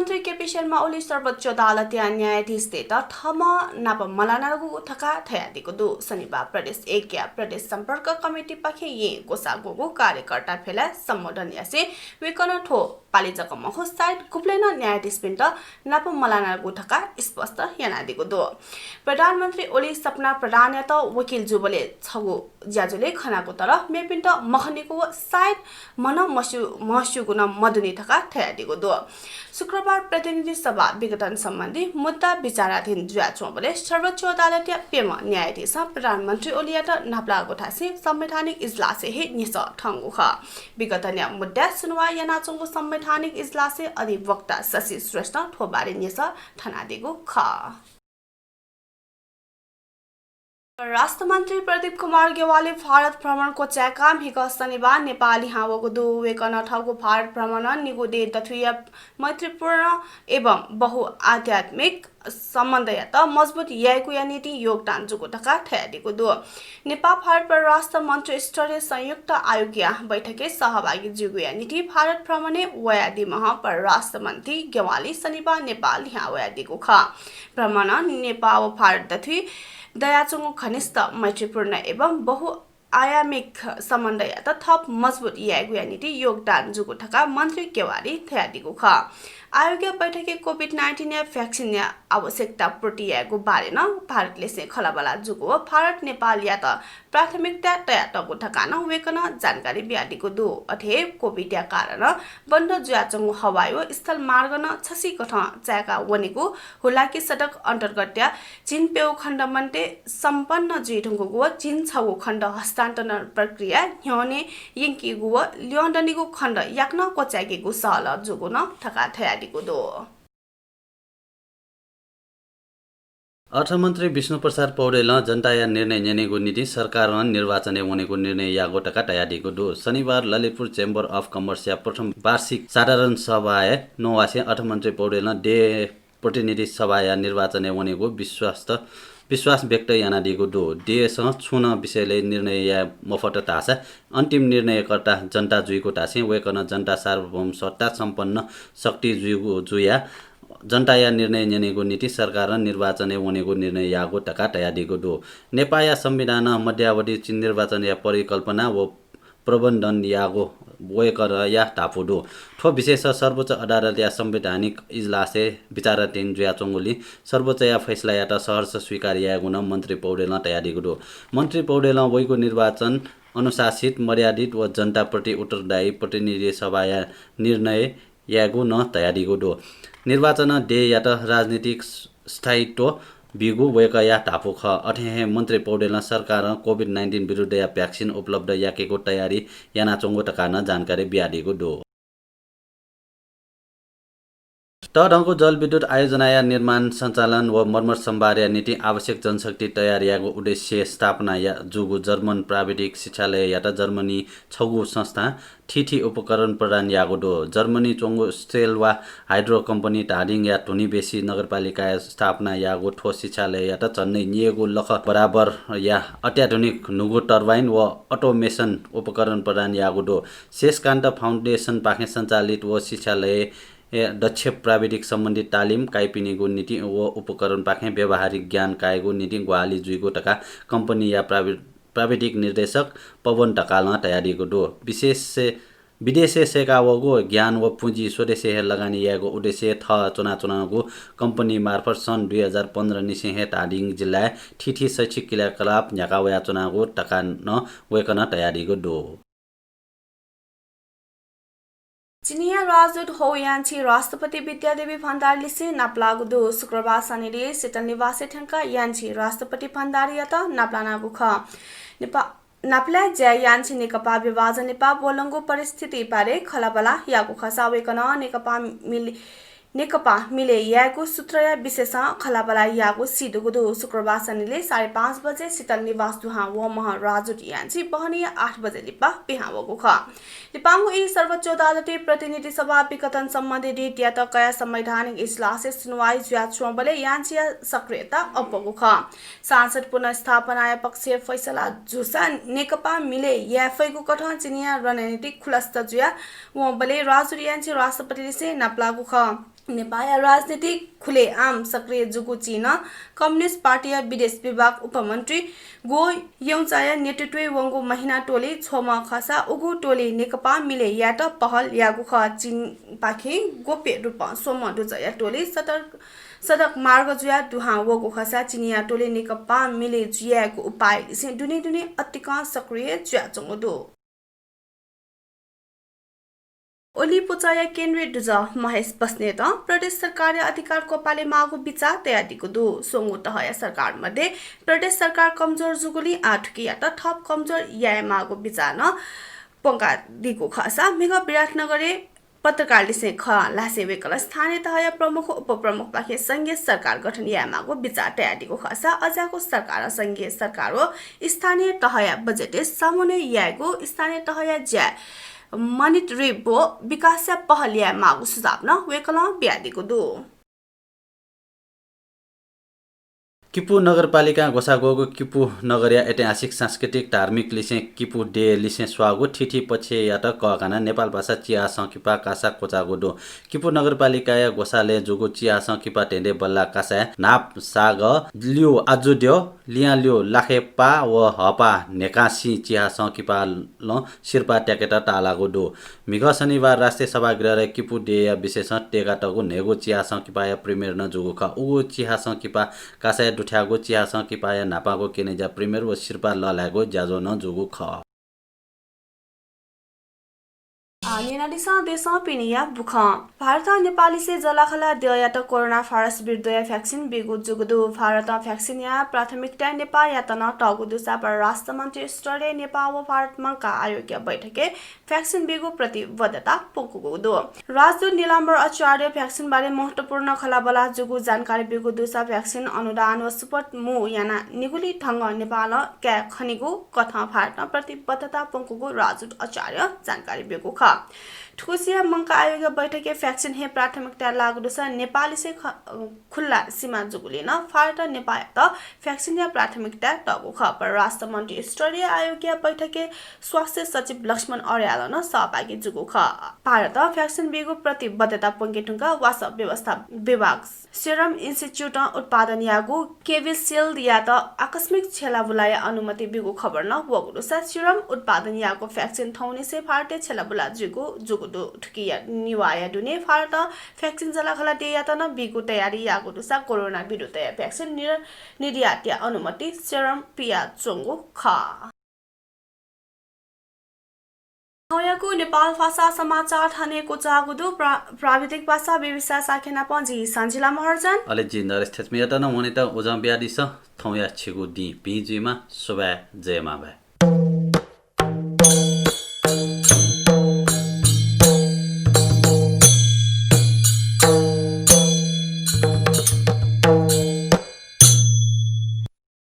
मन्त्री केपी शर्मा ओली सर्वोच्च अदालतीय न्यायाधीश तेता थमा नाप मलानागु थका थयादिको दु शनिबार प्रदेश 1 या प्रदेश सम्पर्क कमिटी पखे ये गोसागुगु कार्यकर्ता फेला सम्बोधन यासे वेकन ठो पालिजक मखो साइड कुप्लेन न्यायाधीश पिन्ट नाप मलानागु थका स्पष्ट यानादिको दु प्रधानमन्त्री ओली सपना प्रधान या त वकिल जुबले छगु ज्याजुले खनाको तर मेपिन्ट मखनीको साइड मन मस्यु गुना मदुनी थका थयादिको दु शुक्रबार प्रतिनिधि सभा विघटन सम्बन्धी मुद्दा विचाराधीन जुयाचोबले सर्वोच्च अदालतीय पेम न्यायाधीश प्रधानमन्त्री ओलियाट नाप्लागो ठासी संवैधानिक इजलासे हे निस ठंगु ख विघटन मुद्दा सुनवाई यानाचोंगो संवैधानिक इजलासे अधिवक्ता शशि श्रेष्ठ ठोबारे निस थनादिगु ख राष्ट्रमन्त्री प्रदीप कुमार गेवाली भारत भ्रमणको च्याकाम हिग शनिबार नेपाली हावको दुवेकन ठगु भारत भ्रमण निगुदे दथुया मैत्रीपूर्ण एवं बहुआध्यात्मिक सम्बन्ध या त मजबुत याएको या नीति योगदान जुगु टका ठयादिको दु नेपाल भारत परराष्ट्र मन्त्री स्तरीय संयुक्त आयोगीय बैठके सहभागी जुगु या नीति भारत भ्रमणे वयादि महा परराष्ट्र मन्त्री गेवाली शनिबार नेपाल हावयादिको ख भ्रमण नेपाल भारत दथुई दयाचुङ घनिष्ठ मैत्रीपूर्ण एवं बहुआयामिक सम्बन्ध या त थप मजबुत याएको या नीति योगदान जुगु ठका मन्त्री गेवाली थयादिको ख आयोगीय बैठके कोभिड-19 या भ्याक्सिन या आवश्यकता प्रक्रियाको बारेमा भारतले से खलाबला जुगो भारत नेपाल या त प्राथमिकता तया तगु ठकान वेकन जानकारी ब्यादिको दु अथे कोभिड या कारण बन्द जुयाचङ हवाई स्थल मार्ग न छसी कठ चाका वनेको हुलाकी सडक अन्तर्गत या चिनपेउ खण्ड मन्टे सम्पन्न जिठुङको गो चिन छगु खण्ड हस्तान्तरण प्रक्रिया ह्यने यिंकी गु ल्योन्डनीको खण्ड याक्न कोचागेको सहल जुगो न ठका थया अर्थमन्त्री विष्णुप्रसाद पौडेल जनताया निर्णय नेनेको नीति सरकार निर्वाचन हुनेको निर्णय यागो टका टयादिको दो शनिबार ललितपुर चेम्बर अफ कमर्स या प्रथम वार्षिक साधारण सभा नौवासे अर्थमन्त्री पौडेल डे प्रतिनिधि सभा या निर्वाचन हुनेको विश्वास व्यक्त यानादिएको दो देशसँग छुन विषयले निर्णय या मफत तासा अन्तिम निर्णयकर्ता जनता जुइको टासे वेकन जनता सार्वभौम सत्ता सम्पन्न शक्ति जुया जनता या निर्णय नेनेको नीति सरकार निर्वाचन हुनेको निर्णय यागो टका टयादिएको दो नेपाल या संविधान मध्यावधि निर्वाचन या परिकल्पना व प्रबन्धन यागो वेकर या टाफुडो ठो विशेष सर्वोच्च अदालत या संवैधानिक इजलासे विचाराधीन जुयाचोंगोली सर्वोच्च या फैसला या त सहर्ष स्वीकार यागुन मन्त्री पौडेल तयारीको दो मन्त्री पौडेल वैको निर्वाचन अनुशासित मर्यादित व जनताप्रति उत्तरदायी प्रतिनिधि सभा या निर्णय यागु न तयारीको दो निर्वाचन डे या त राजनीतिक स्थायित्व बिगु वेकया टापु ख अठे मन्त्री पौडेल सरकार कोभिड-19 विरुद्ध या भ्याक्सिन उपलब्ध याकेको तयारी यानाचोंगो टकान जानकारी ब्यादिएको दो तडङ्गो जलविद्युत आयोजना या निर्माण सञ्चालन व मर्मत सम्भार या नीति आवश्यक जनशक्ति तयार याको उद्देश्य स्थापना या जुगु जर्मन प्राविधिक शिक्षालय या त जर्मनी छगु संस्था ठिठी उपकरण प्रदान यागो दो जर्मनी चोंगो स्टेल वा हाइड्रो कम्पनी टाडिङ या टोनी बेसी नगरपालिका स्थापना यागो ठोस शिक्षालय या त चन्नै निएको लख बराबर या अत्याधुनिक नुगु टर्बाइन व अटोमेसन उपकरण प्रदान यागो दो शेषकान्त फाउन्डेसन पाखे सञ्चालित व शिक्षालय दक्ष प्राविधिक सम्बन्धित तालिम काइपिनीको नीति व उपकरण पाखे व्यावहारिक ज्ञान कायगो नीति ग्वाली जुइगो टका कम्पनी या प्राविधिक निर्देशक पवन टकाल तयारीको दो विदेशी सेकावको ज्ञान व पुँजी स्वदेशी लगानी याको उद्देश्य थ चुनाको कम्पनी मार्फत सन् 2015 निसेहे ताडिङ जिल्ला ठिठी शैक्षिक क्रियाकलाप झ्याकावया चुनाको टका न वेकन तयारीको दो चिनिया राजदूत हो यान्छी राष्ट्रपति विद्यादेवी भण्डारीले से नाप्लागु दो शुक्रबार शनिले सिटल निवासी ठंका यान्छी राष्ट्रपति भण्डारी त नाप्लानागु ख नाप्ला ज्या यान्छी नेकपा विभाजन नेपा बोलंगो परिस्थिति बारे खलाबला यागु खसावेकन नेकपा मिले यागु सूत्र या विशेष खलाबला यागु सिदुगु दो शुक्रबार शनिले 5:30 बजे सिटल निवास दुहा व महाराजदूत यान्छी बहनी 8 बजे लिपा पिहावगु ख लिपांगु ई सर्वोच्च अदालतीय प्रतिनिधि सभा विघटन सम्बन्धी रीत या त कया संवैधानिक इजलासे सुनवाई जुयाचोबले यान्छी सक्रियता अपगु ख सांसद पुनर्स्थापना या पक्षीय फैसला जुसा नेकपा मिले याफैगु कठ चिनिया रणनीतिक खुलस्त जुया व बले राजदूत यान्छी राष्ट्रपतिले से नाप्लागु ख नेपाल राजनीतिक खुलेआम सक्रिय जुगु चीन कम्युनिस्ट पार्टी विदेश विभाग उपमन्त्री गो यौचाया नेतृत्व वंगु महिना टोली छोमा खसा उगु टोली नेकपा मिले यात पहल यागु ख चीन पाखे गोप्य रूप सोम दुजया टोली सडक मार्ग जुया दुहा वगु खसा चिनिया टोली नेकपा मिले जुयाको उपाय से दुने दुने अतिका सक्रिय जुया चंगदो ओली पुचाया केन्द्रीय दुज महेश बस्नेत प्रदेश सरकार अधिकार कोपाले मागु विचार तयारीको दु सोंगु तहया सरकार मध्ये प्रदेश सरकार कमजोर जुगुली आठुकिया त थप कमजोर या मागु विचार न पंगा दिगु खसा मेगा विराटनगरे पत्रकारले से ख लासे वेकल स्थानीय तहया प्रमुख उपप्रमुख पाखे संघीय सरकार गठन या मागु विचार तयारीको खसा अजाको सरकार संघीय सरकार हो स्थानीय तहया बजेट सामुने यागु स्थानीय तहया ज्या मनिट रिबो विकास पहलिया मागु सुझाव न वेकल ब्यादीको दु किपु नगरपालिका घोषागोको किपु नगरिया ऐतिहासिक सांस्कृतिक धार्मिक लिसे किपु डे लिसे स्वागु ठिठी पछि यात कहकाना नेपाल भाषा चिया संकिपा कासा कोचागो दो किपु नगरपालिका घोषाले जुगु चिया संकिपा टेन्डे बल्ला कासा नाप साग लियो आजुड्यो लिया लियो लाखे पा व हपा नेकासी चिया संकिपा ल शिरपा ट्याकेटा टालागो दो मिग शनिबार राष्ट्रिय सभागृह र किपु डे विशेष टेगाटगु नेगो चिया संकिपा प्रिमियर न जुगु ख उगु चिया संकिपा कासा दुठ्यागो चिया संकिपाया नापागो केनेजा प्रिमियर व शिरपा ललागो ज्याजो न जुगु ख निनादिसा देशमा पिनिया बुख भारत नेपाली से जलाखला दया त कोरोना भाइरस विरुद्ध भ्याक्सिन बेगु जुगदु भारत भ्याक्सिन या प्राथमिकता नेपाल या तना टगुदु सा परराष्ट्र मन्त्री स्तरीय नेपाल व भारतमा का आयोग बैठके भ्याक्सिन बेगु प्रतिबद्धता पुगुदु राजदूत नीलाम्बर आचार्य भ्याक्सिन बारे महत्वपूर्ण खलाबला जुगु जानकारी बेगु दुसा भ्याक्सिन अनुदान व सपोर्ट मु याना निगुली ठंग नेपाल क्या खनिगु कथा भारतमा प्रतिबद्धता पुगुगु राजदूत आचार्य जानकारी बेगु ख ठुसिया मंका आयोग बैठके भ्याक्सिन हे प्राथमिकता लागु छ नेपाली से खुल्ला सीमा जुगुले न भारत नेपाल त भ्याक्सिन या प्राथमिकता टगु ख परराष्ट्र मन्त्री स्तरीय आयोगीय बैठके स्वास्थ्य सचिव लक्ष्मण अर्याल न सहभागी जुगु ख भारत भ्याक्सिन बेगु प्रतिबद्धता पंगेटुङका वास व्यवस्था विभाग सेरम इन्स्टिच्युट उत्पादन यागु केविशिल्ड या त आकस्मिक छेला बुलाया अनुमति बेगु खबर न वगुरु सा सेरम उत्पादन यागु भ्याक्सिन थौने से भारतीय छेला बुला जुगु दु ठुकिया निवाया दुने भारत भ्याक्सिन जलाखला दिया त न बिगु तयारी यागु दुसा कोरोना विरुद्ध भ्याक्सिन निर्यात अनुमति सेरम पिया चोंगु ख हयाको नेपाल भाषा समाचार ठानेको चागुदु प्राविधिक भाषा व्यवसाय साखेना पञ्जी सञ्जिला महर्जन अले जिन्दर स्थित मिया त न हुने त उजम ब्यादिस थौया छिगु दि पिजिमा सुबा जयमा भए